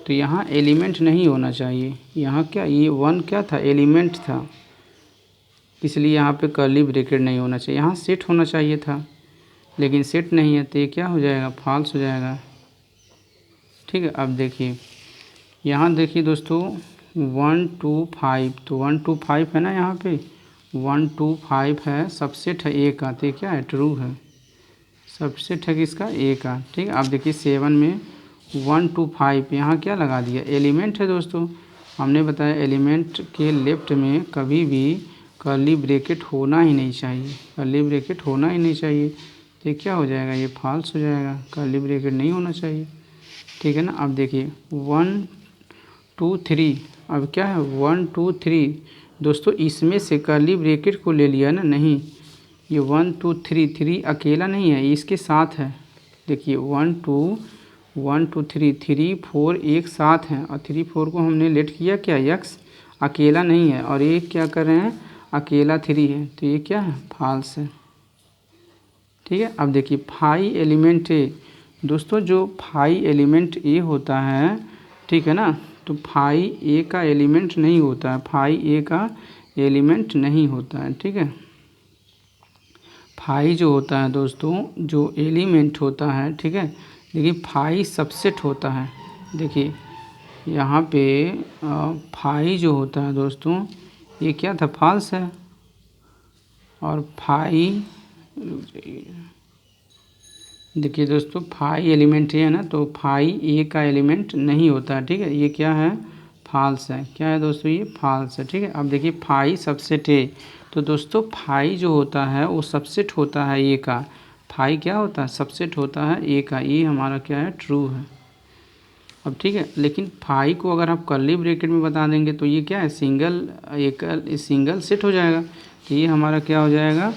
तो यहाँ एलिमेंट नहीं होना चाहिए। यहाँ क्या, ये 1 क्या था, एलिमेंट था, इसलिए यहाँ पे कर्ली ब्रैकेट नहीं होना चाहिए। यहाँ सेट होना चाहिए था, लेकिन सेट नहीं है, तो ये क्या हो जाएगा, फॉल्स हो जाएगा, ठीक है। अब देखिए यहाँ देखिए दोस्तों 1 2 5, तो 1 2 5 है ना, यहाँ पे 1 2 5 है, सबसेट है ए का, तो क्या है, ट्रू है, सबसेट है किसका, ए का, ठीक है। अब देखिए 7 में 1 2 5 यहाँ क्या लगा दिया, एलिमेंट है दोस्तों, हमने बताया एलिमेंट के लेफ्ट में कभी भी कर्ली ब्रैकेट होना ही नहीं चाहिए, कर्ली ब्रैकेट होना ही नहीं चाहिए, तो क्या हो जाएगा, ये फॉल्स हो जाएगा, कर्ली ब्रैकेट नहीं होना चाहिए, ठीक है ना। अब देखिए 1 2 3, अब क्या है 1 2 3 दोस्तों, इसमें से कर्ली ब्रैकेट को ले लिया ना, नहीं, ये 1 2 3 3 अकेला नहीं है, इसके साथ है, देखिए 1 2 3 3 4 एक साथ हैं, और 3 4 को हमने लेट किया क्या, यक्स अकेला नहीं है, और ये क्या कर रहे हैं, अकेला 3 है, तो ये क्या है, फॉल्स है, ठीक है। अब देखिए 5 एलिमेंट ए दोस्तों, जो 5 एलिमेंट ए होता है, ठीक है ना, तो 5 ए का एलिमेंट नहीं होता है, 5 ए का एलिमेंट नहीं होता है, ठीक है। 5 जो होता है दोस्तों, जो एलिमेंट होता है, ठीक है, देखिए 5 सबसेट होता है, देखिए यहाँ पे 5 जो होता है दोस्तों, ये क्या था, फॉल्स है, और 5 देखिए दोस्तों 5 एलिमेंट है ना, तो 5 ए का एलिमेंट नहीं होता है, ठीक है, ये क्या है, फॉल्स है, क्या है दोस्तों, ये फॉल्स है, ठीक है। अब देखिए 5 सबसेट है, तो दोस्तों 5 जो होता है वो सबसेट होता है ए का, 5 क्या होता है, सबसेट होता है ए का, ये हमारा क्या है, ट्रू है। अब ठीक है, लेकिन 5 को अगर आप कर्ली ब्रैकेट में बता देंगे तो ये क्या है, सिंगल सेट हो जाएगा, तो ये हमारा क्या हो जाएगा,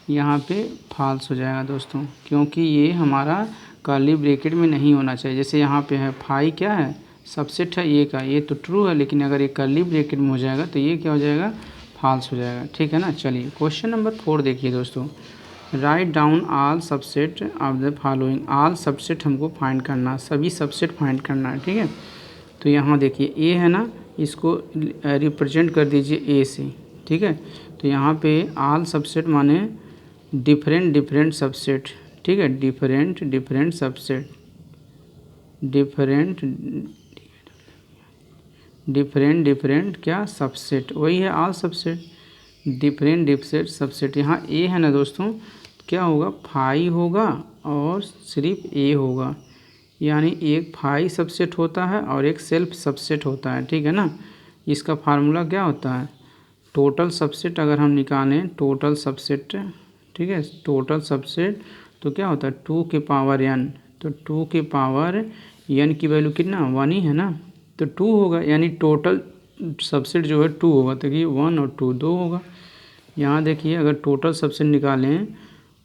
यहाँ पे फॉल्स हो जाएगा दोस्तों, क्योंकि ये हमारा कर्ली ब्रैकेट में नहीं होना चाहिए। जैसे यहाँ पे है 5 क्या है, सबसेट है ए का, ये तो ट्रू है, लेकिन अगर ये कर्ली ब्रैकेट में हो जाएगा तो ये क्या हो जाएगा, फॉल्स हो जाएगा, ठीक है ना। चलिए क्वेश्चन नंबर 4 देखिए दोस्तों, write down all subset of the following, all subset हमको फाइंड करना, सभी सबसेट फाइंड करना है, ठीक है। तो यहाँ देखिए ए है ना, इसको रिप्रेजेंट कर दीजिए ए से, ठीक है। तो यहाँ पे ऑल सबसेट माने डिफरेंट सबसेट, ठीक है, डिफरेंट सबसेट, डिफरेंट क्या, सबसेट, वही है ऑल सबसेट, डिफरेंट सबसेट। यहाँ ए है ना दोस्तों, क्या होगा, 5 होगा और सिर्फ ए होगा, यानी एक 5 सबसेट होता है और एक सेल्फ सबसेट होता है, ठीक है ना। इसका फार्मूला क्या होता है, टोटल सबसेट अगर हम निकालें, टोटल सबसेट, ठीक है, टोटल सबसेट तो क्या होता है 2 के पावर n, तो 2 के पावर n की वैल्यू कितना, 1 ही है ना, तो 2 होगा, यानी टोटल सबसेट जो है 2 होगा, तो ये 1 और 2 2 होगा। यहाँ देखिए अगर टोटल सबसेट निकालें,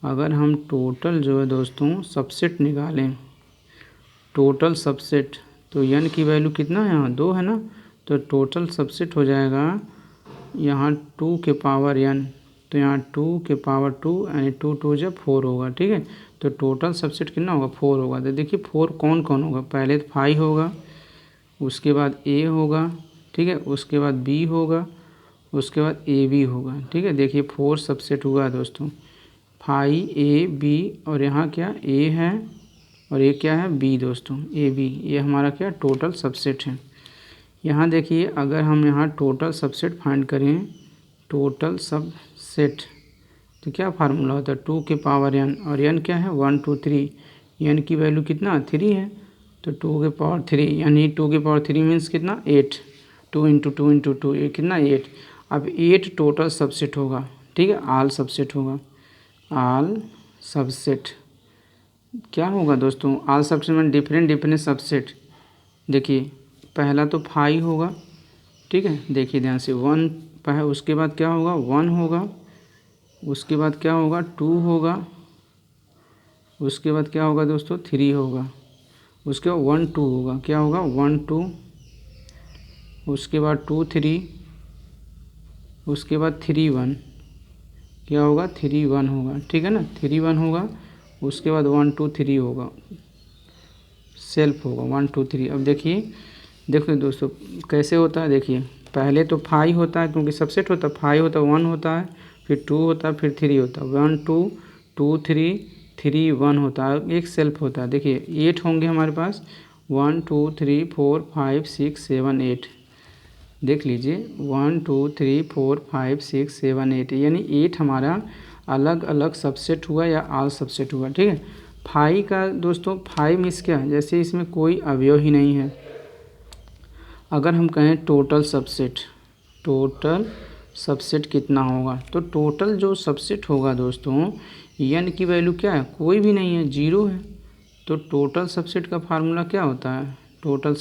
अगर हम टोटल जो है दोस्तों सबसेट निकालें, टोटल सबसेट, तो n की वैल्यू कितना है, यहाँ 2 है ना, तो टोटल सबसेट हो जाएगा यहाँ 2 के पावर n, तो यहाँ 2 के पावर 2, यानी 2 2 जब 4 होगा, ठीक है। तो टोटल सबसेट कितना होगा, 4 होगा। तो देखिए 4 कौन कौन होगा, पहले तो 5 होगा, उसके बाद ए होगा, ठीक है, उसके बाद बी होगा, उसके बाद ए बी होगा, ठीक है। देखिए 4 सबसेट हुआ दोस्तों, 5 ए बी, और यहाँ क्या ए है और ये क्या है, बी दोस्तों, ए बी, ये हमारा क्या टोटल सबसेट है। यहाँ देखिए अगर हम यहाँ टोटल सबसेट फाइंड करें, टोटल सबसेट तो क्या फार्मूला होता है, 2 के पावर n, और n क्या है 1 2 3, n की वैल्यू कितना 3 है, तो 2 की पावर 3 यानी 2 की पावर 3 मीन्स कितना 8, 2 × 2 × 2 ये कितना 8। अब 8 टोटल सबसेट होगा, ठीक है, आल सबसेट होगा। आल सबसेट क्या होगा दोस्तों, आल सबसेट में डिफरेंट सबसेट। देखिए पहला तो 5 होगा, ठीक है, देखिए ध्यान से 1 उसके बाद क्या होगा 1 होगा, उसके बाद क्या होगा 2 होगा, उसके बाद क्या होगा दोस्तों 3 होगा, उसके बाद 1 2 होगा, क्या होगा 1 2, उसके बाद 2 3, उसके बाद 3 1, क्या होगा 3 1 होगा, ठीक है ना, 3 1 होगा, उसके बाद 1 2 3 होगा, सेल्फ होगा 1 2 3। अब देखिए दोस्तों कैसे होता है, देखिए पहले तो 5 होता है क्योंकि सबसेट होता है, 5 होता है, 1 होता है, फिर 2 होता है, फिर 3 होता है, 1 2 2 3 3 1 होता है, एक सेल्फ होता है। देखिए 8 होंगे हमारे पास, 1 2 3 4 5 6 7 8, देख लीजिए 1 2 3 4 5 6 7 8, यानी 8 हमारा अलग अलग सबसेट हुआ या आल सबसेट हुआ, ठीक है। 5 का दोस्तों 5 मीन्स क्या है, जैसे इसमें कोई अवयव ही नहीं है। अगर हम कहें टोटल सबसेट कितना होगा, तो टोटल जो सबसेट होगा दोस्तों n की वैल्यू क्या है, कोई भी नहीं है, 0 है। तो टोटल सबसेट का फार्मूला क्या होता है, टोटल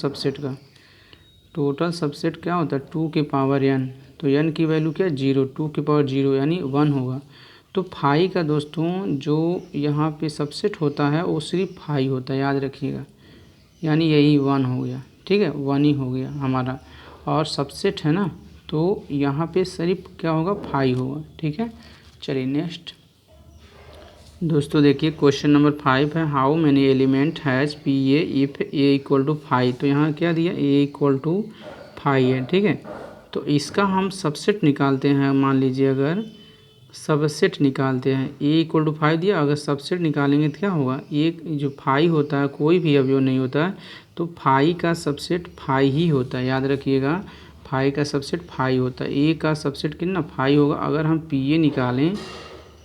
सबसेट क्या होता है 2 की पावर n, तो n की वैल्यू क्या है 0, 2 की पावर 0 यानी 1 होगा। तो 5 का दोस्तों जो यहाँ पे सबसेट होता है वो सिर्फ 5 होता है, याद रखिएगा, यानी यही 1 हो गया, ठीक है, 1 ही हो गया हमारा, और सबसेट है ना, तो यहाँ पे सिर्फ क्या होगा 5 होगा, ठीक है। चलिए नेक्स्ट दोस्तों देखिए क्वेश्चन नंबर 5 है, how many element has P A if A equal to 5। तो यहाँ क्या दिया ए इक्वल टू 5 है, ठीक है। तो इसका हम सबसेट निकालते हैं, मान लीजिए अगर सबसेट निकालते हैं, ए इक्वल टू 5 दिया, अगर सबसेट निकालेंगे तो क्या होगा, एक जो 5 होता है कोई भी अवयव नहीं होता है, तो 5 का सबसेट 5 ही होता है, याद रखिएगा 5 का सबसेट 5 होता है। ए का सबसेट कितना 5 होगा। अगर हम पी ए निकालें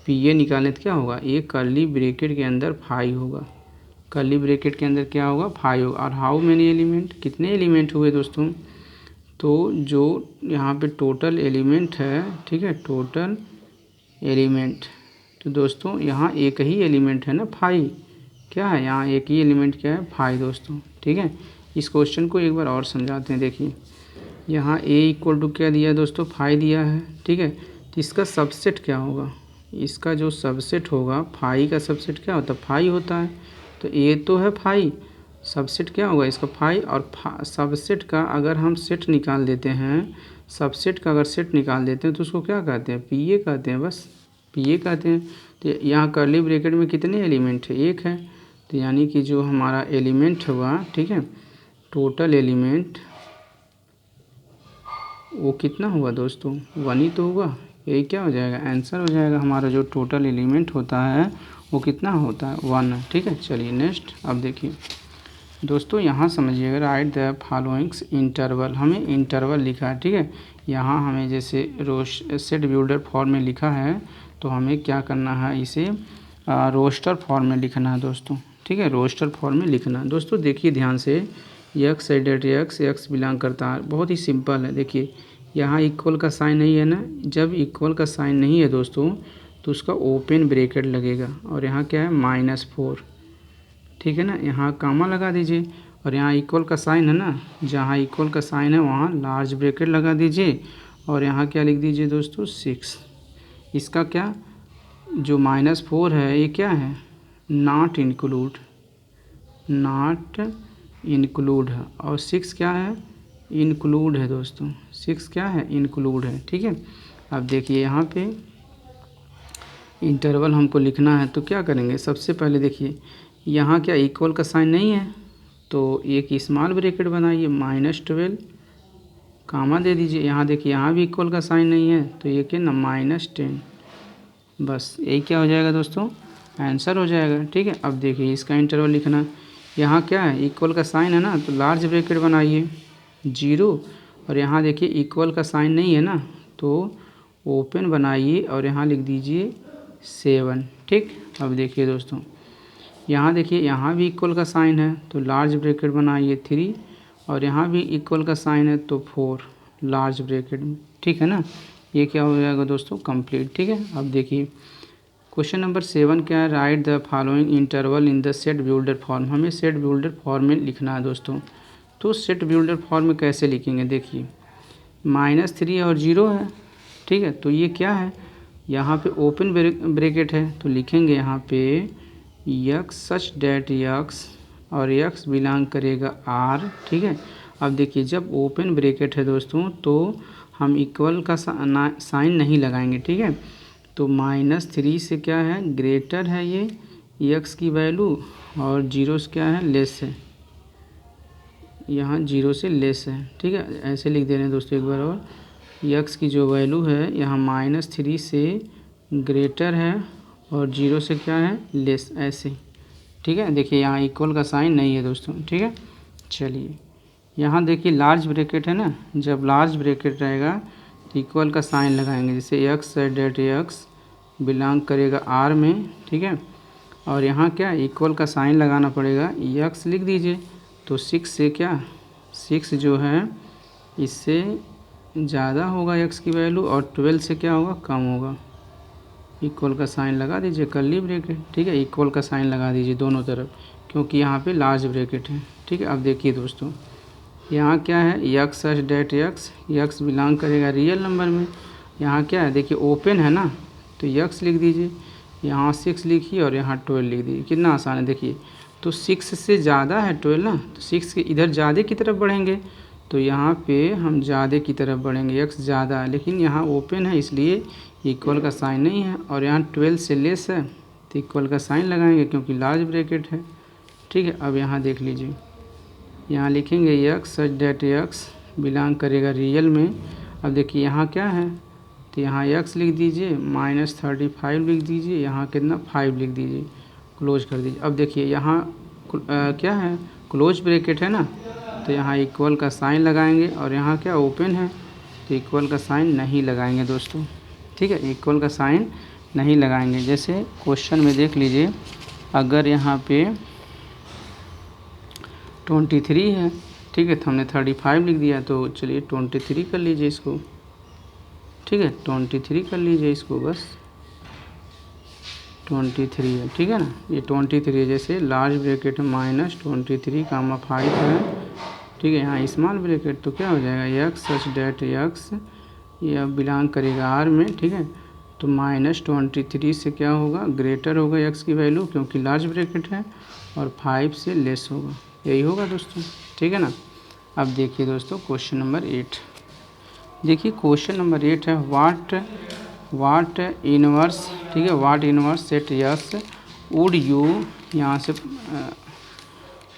तो क्या होगा, एक कर्ली ब्रैकेट के अंदर 5 होगा, कर्ली ब्रैकेट के अंदर क्या होगा 5 होगा। और हाउ मेनी एलिमेंट, कितने एलिमेंट हुए दोस्तों, तो जो यहाँ पे टोटल एलिमेंट है, ठीक है, टोटल एलिमेंट, तो दोस्तों यहाँ एक ही एलिमेंट है ना 5, क्या है यहाँ एक ही एलिमेंट क्या है 5 दोस्तों, ठीक है। इस क्वेश्चन को एक बार और समझाते हैं। देखिए यहाँ a इक्वल टू क्या दिया है दोस्तों 5 दिया है, ठीक है। तो इसका सबसेट क्या होगा, इसका जो सबसेट होगा 5 का सबसेट क्या होता है 5 होता है। तो a तो है 5, सबसेट क्या होगा इसका 5, और सबसेट का अगर हम सेट निकाल देते हैं, सबसेट का अगर सेट निकाल देते हैं तो उसको क्या कहते हैं पी ए कहते हैं, बस पी ए कहते हैं। तो यहाँ कर्ली ब्रैकेट में कितने एलिमेंट है, एक है, तो यानी कि जो हमारा एलिमेंट हुआ, ठीक है, टोटल एलिमेंट वो कितना हुआ दोस्तों 1 ही तो होगा, यही क्या हो जाएगा आंसर हो जाएगा। हमारा जो टोटल एलिमेंट होता है वो कितना होता है 1, ठीक है। चलिए नेक्स्ट अब देखिए दोस्तों, यहाँ समझिएगा, राइट द फॉलोइंग्स इंटरवल, हमें इंटरवल लिखा है, ठीक है। यहाँ हमें जैसे सेट बिल्डर फॉर्म में लिखा है, तो हमें क्या करना है, इसे रोस्टर फॉर्म में लिखना है दोस्तों, ठीक है, रोस्टर फॉर्म में लिखना है। दोस्तों देखिए ध्यान से, एक्स एडेट एक्स बिलोंग करता है, बहुत ही सिंपल है। देखिए यहाँ इक्वल का साइन नहीं है ना, जब इक्वल का साइन नहीं है दोस्तों तो उसका ओपन ब्रैकेट लगेगा, और यहाँ क्या है -4, ठीक है ना, यहाँ कामा लगा दीजिए, और यहाँ इक्वल का साइन है ना, जहाँ इक्वल का साइन है वहाँ लार्ज ब्रैकेट लगा दीजिए, और यहाँ क्या लिख दीजिए दोस्तों 6। इसका क्या जो -4 है ये क्या है नॉट इंक्लूड है, और 6 क्या है इंक्लूड है दोस्तों, 6 क्या है इंक्लूड है, ठीक है। अब देखिए यहाँ पे इंटरवल हमको लिखना है, तो क्या करेंगे, सबसे पहले देखिए यहाँ क्या इक्वल का साइन नहीं है, तो एक स्मॉल ब्रैकेट बनाइए -12 कामा दे दीजिए। यहाँ देखिए यहाँ भी इक्वल का साइन नहीं है, तो ये क्या ना -10, बस यही क्या हो जाएगा दोस्तों आंसर हो जाएगा, ठीक है। अब देखिए इसका इंटरवल लिखना, यहाँ क्या है इक्वल का साइन है ना, तो लार्ज ब्रैकेट बनाइए 0, और यहाँ देखिए इक्वल का साइन नहीं है ना, तो ओपन बनाइए और यहाँ लिख दीजिए 7, ठीक। अब देखिए दोस्तों यहाँ देखिए यहाँ भी इक्वल का साइन है तो लार्ज ब्रैकेट बनाइए 3, और यहाँ भी इक्वल का साइन है तो 4 लार्ज ब्रैकेट में, ठीक है ना। ये क्या हो जाएगा दोस्तों, कंप्लीट, ठीक है। अब देखिए क्वेश्चन नंबर 7 क्या है, right the following interval in the set builder form. हमें सेट बिल्डर फॉर्म में लिखना है दोस्तों। तो सेट बिल्डर फॉर्म में कैसे लिखेंगे, देखिए -3 और 0 है, ठीक है। तो ये क्या है, यहाँ पे ओपन ब्रैकेट है तो लिखेंगे यहाँ पे यक्स सच डैट यक्स, और यक्स बिलोंग करेगा आर, ठीक है। अब देखिए जब ओपन ब्रैकेट है दोस्तों तो हम इक्वल का साइन नहीं लगाएंगे, ठीक है। तो -3 से क्या है, ग्रेटर है ये यक्स की वैल्यू, और 0 से क्या है, लेस है, यहाँ 0 से लेस है, ठीक है। ऐसे लिख दे रहे हैं दोस्तों एक बार और, यक्स की जो वैल्यू है यहाँ -3 से ग्रेटर है और 0 से क्या है, लेस, ऐसे, ठीक है। देखिए यहाँ इक्वल का साइन नहीं है दोस्तों, ठीक है। चलिए यहाँ देखिए लार्ज ब्रैकेट है ना, जब लार्ज ब्रैकेट रहेगा तो इक्वल का साइन लगाएंगे, जैसे यक्स डेट यक्स बिलोंग करेगा आर में, ठीक है। और यहाँ क्या इक्वल का साइन लगाना पड़ेगा, यक्स लिख दीजिए। तो 6 से क्या, 6 जो है इससे ज़्यादा होगा यक्स की वैल्यू, और 12 से क्या होगा, कम होगा। इक्वल का साइन लगा दीजिए, कर्ली ब्रैकेट, ठीक है। इक्वल का साइन लगा दीजिए दोनों तरफ, क्योंकि यहाँ पे लार्ज ब्रैकेट है, ठीक है। अब देखिए दोस्तों यहाँ क्या है, यक्स सच डेट यक्स, यक्स बिलोंग करेगा रियल नंबर में। यहाँ क्या है, देखिए ओपन है ना, तो यक्स लिख दीजिए, यहाँ 6 लिखिए और यहाँ 12 लिख दीजिए, कितना आसान है। देखिए तो 6 से ज़्यादा है 12 ना, तो 6 के इधर ज़्यादा की तरफ बढ़ेंगे, तो यहाँ पे हम ज़्यादा की तरफ बढ़ेंगे, यक्स ज़्यादा है, लेकिन यहाँ ओपन है इसलिए इक्वल का साइन नहीं है। और यहाँ 12 से लेस है तो इक्वल का साइन लगाएंगे क्योंकि लार्ज ब्रैकेट है, ठीक है। अब यहाँ देख लीजिए, यहाँ लिखेंगे यक्स सच डेट यक्स बिलोंग करेगा रियल में। अब देखिए यहाँ क्या है, तो यहाँ यक्स लिख दीजिए, -35 लिख दीजिए, यहाँ कितना 5 लिख दीजिए, क्लोज कर दीजिए। अब देखिए यहाँ क्या है, क्लोज ब्रैकेट है ना, तो यहाँ इक्वल का साइन लगाएंगे, और यहाँ क्या ओपन है तो इक्वल का साइन नहीं लगाएंगे दोस्तों, ठीक है। इक्वल का साइन नहीं लगाएंगे। जैसे क्वेश्चन में देख लीजिए, अगर यहाँ पे 23 है, ठीक है, तो हमने 35 लिख दिया, तो चलिए 23 कर लीजिए इसको, ठीक है। 23 कर लीजिए इसको, बस 23 है, ठीक है ना। ये 23 है, जैसे लार्ज ब्रैकेट -23 कामा 5 है, ठीक है। यहाँ स्मॉल ब्रैकेट तो क्या हो जाएगा, यक्स सच डेट यक्स, ये बिलोंग करेगा आर में, ठीक है। तो -23 से क्या होगा, ग्रेटर होगा यक्स की वैल्यू क्योंकि लार्ज ब्रैकेट है, और 5 से लेस होगा, यही होगा दोस्तों, ठीक है ना। अब देखिए दोस्तों क्वेश्चन नंबर 8, देखिए क्वेश्चन नंबर 8 है, वाट इनवर्स, ठीक है, what inverse set yes would you, यहाँ से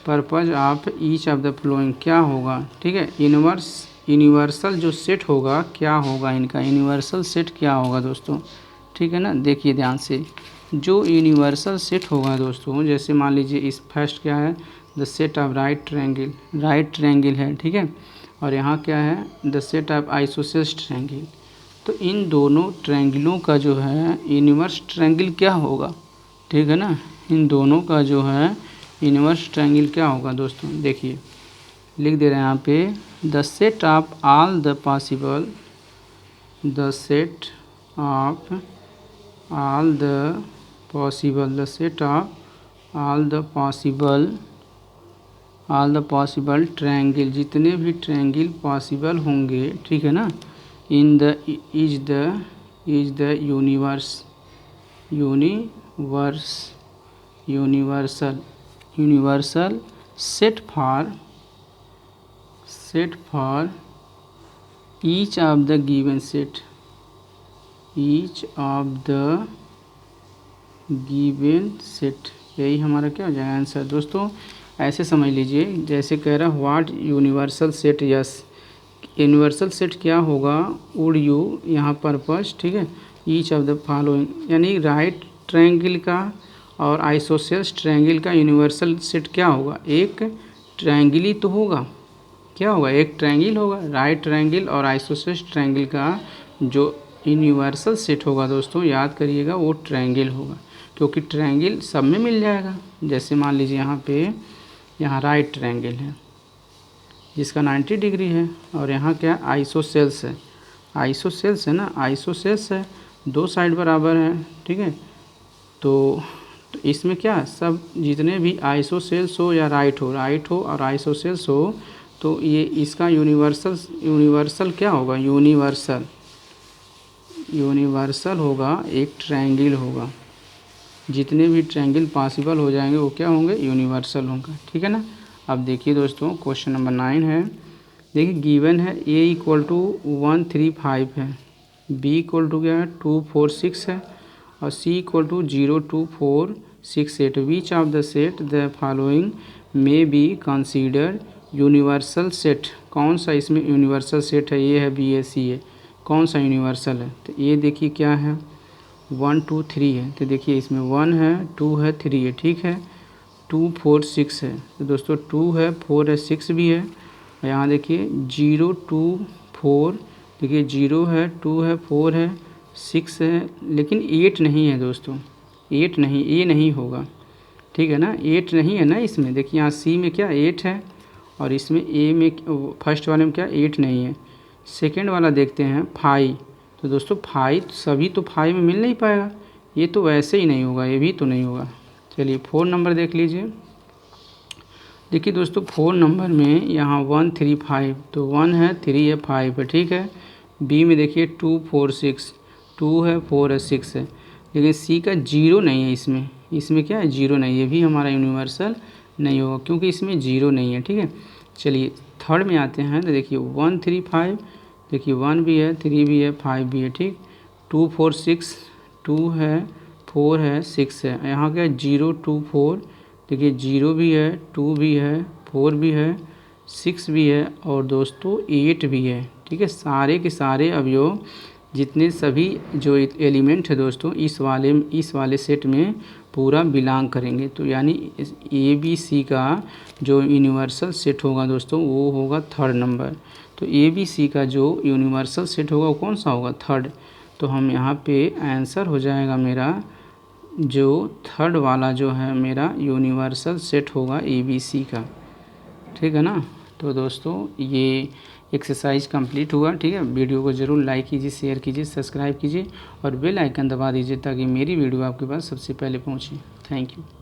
purpose of each of the following क्या होगा, ठीक है। यूनिवर्सल जो सेट होगा क्या होगा, इनका यूनिवर्सल सेट क्या होगा दोस्तों, ठीक है ना। देखिए ध्यान से, जो यूनिवर्सल सेट होगा दोस्तों, जैसे मान लीजिए इस फर्स्ट क्या है, the set of right triangle है, ठीक है। और यहाँ क्या है, the set of isosceles triangle. तो इन दोनों ट्रायंगलों का जो है इनवर्स ट्रायंगल क्या होगा, ठीक है ना। इन दोनों का जो है इनवर्स ट्रायंगल क्या होगा दोस्तों, देखिए लिख दे रहे हैं यहाँ पे, the set of all the possible, the set of all the possible, the set of all the possible triangle, जितने भी ट्रायंगल पॉसिबल होंगे, ठीक है ना, in the is the universal set for each of the given set, यही हमारा क्या हो जाएगा आंसर दोस्तों। ऐसे समझ लीजिए, जैसे कह रहा है what universal set yes, universal set क्या होगा, वुड यू यहाँ पर्पस, ठीक है, ईच ऑफ द फॉलोइंग, यानी राइट ट्रायंगल का और आइसोसेलेस ट्रायंगल का यूनिवर्सल सेट क्या होगा, एक ट्रायंगल ही तो होगा, क्या होगा, एक ट्रायंगल होगा। राइट ट्रायंगल और आइसोसेलेस ट्रायंगल का जो यूनिवर्सल सेट होगा दोस्तों, याद करिएगा वो ट्रायंगल होगा, क्योंकि ट्रायंगल सब में मिल जाएगा। जैसे मान लीजिए यहाँ राइट ट्रायंगल है जिसका 90 डिग्री है, और यहाँ क्या आइसोसेल्स है, आइसोसेल्स है ना, आइसोसेल्स है, दो साइड बराबर है, ठीक है। तो इसमें क्या सब जितने भी आइसोसेल्स हो या राइट हो और आइसोसेल्स हो, तो ये इसका यूनिवर्सल क्या होगा, यूनिवर्सल होगा, एक ट्रायंगल होगा। जितने भी ट्रायंगल पॉसिबल हो जाएंगे वो क्या होंगे, यूनिवर्सल होंगे, ठीक है ना। अब देखिए दोस्तों क्वेश्चन नंबर 9 है। देखिए गिवन है a इक्वल टू 1 3 5 है, b इक्वल टू क्या है 2 4 6 है, और c equal to 0 2 4 6 8। Which of the set the following may be consider universal set. कौन सा इसमें यूनिवर्सल सेट है, ये है बी ए सी है, कौन सा यूनिवर्सल है। तो ये देखिए क्या है 1 2 3 है, तो देखिए इसमें 1 है 2 है 3 है, ठीक है। 2 4 6 है, तो दोस्तों 2 है 4 है 6 भी है। यहाँ देखिए 0 2 4, देखिए 0 है 2 है 4 है 6 है, लेकिन 8 नहीं है दोस्तों, 8 नहीं, ये नहीं होगा, ठीक है ना। 8 नहीं है ना इसमें, देखिए यहाँ सी में क्या 8 है, और इसमें ए में फर्स्ट वाले में क्या 8 नहीं है। सेकेंड वाला देखते हैं 5, तो दोस्तों 5 सभी तो 5 में मिल नहीं पाएगा, ये तो वैसे ही नहीं होगा, ये भी तो नहीं होगा। चलिए 4 नंबर देख लीजिए। देखिए दोस्तों 4 नंबर में यहाँ 1 3 5, तो 1 है 3 है 5 है, ठीक है। बी में देखिए 2 4 6, 2 है 4 है 6 है, लेकिन सी का 0 नहीं है इसमें क्या है 0 नहीं है, ये भी हमारा यूनिवर्सल नहीं होगा क्योंकि इसमें 0 नहीं है, ठीक है। चलिए थर्ड में आते हैं, तो देखिए 1 3 5, देखिए 1 भी है 3 भी है 5 भी है, ठीक। 2 4 6, 2 है 4 है 6 है, यहाँ क्या 0 2 4, देखिए 0 भी है 2 भी है 4 भी है 6 भी है, और दोस्तों 8 भी है, ठीक है। सारे के सारे अवयव जितने सभी जो एलिमेंट है दोस्तों इस वाले सेट में पूरा बिलोंग करेंगे। तो यानी ए बी सी का जो यूनिवर्सल सेट होगा दोस्तों वो होगा थर्ड नंबर। तो ए बी सी का जो यूनिवर्सल सेट होगा वो कौन सा होगा, थर्ड। तो हम यहाँ पे आंसर हो जाएगा मेरा जो थर्ड वाला जो है मेरा यूनिवर्सल सेट होगा ए बी सी का, ठीक है ना। तो दोस्तों ये एक्सरसाइज कंप्लीट हुआ, ठीक है। वीडियो को ज़रूर लाइक कीजिए, शेयर कीजिए, सब्सक्राइब कीजिए और बेल आइकन दबा दीजिए ताकि मेरी वीडियो आपके पास सबसे पहले पहुंचे। Thank you.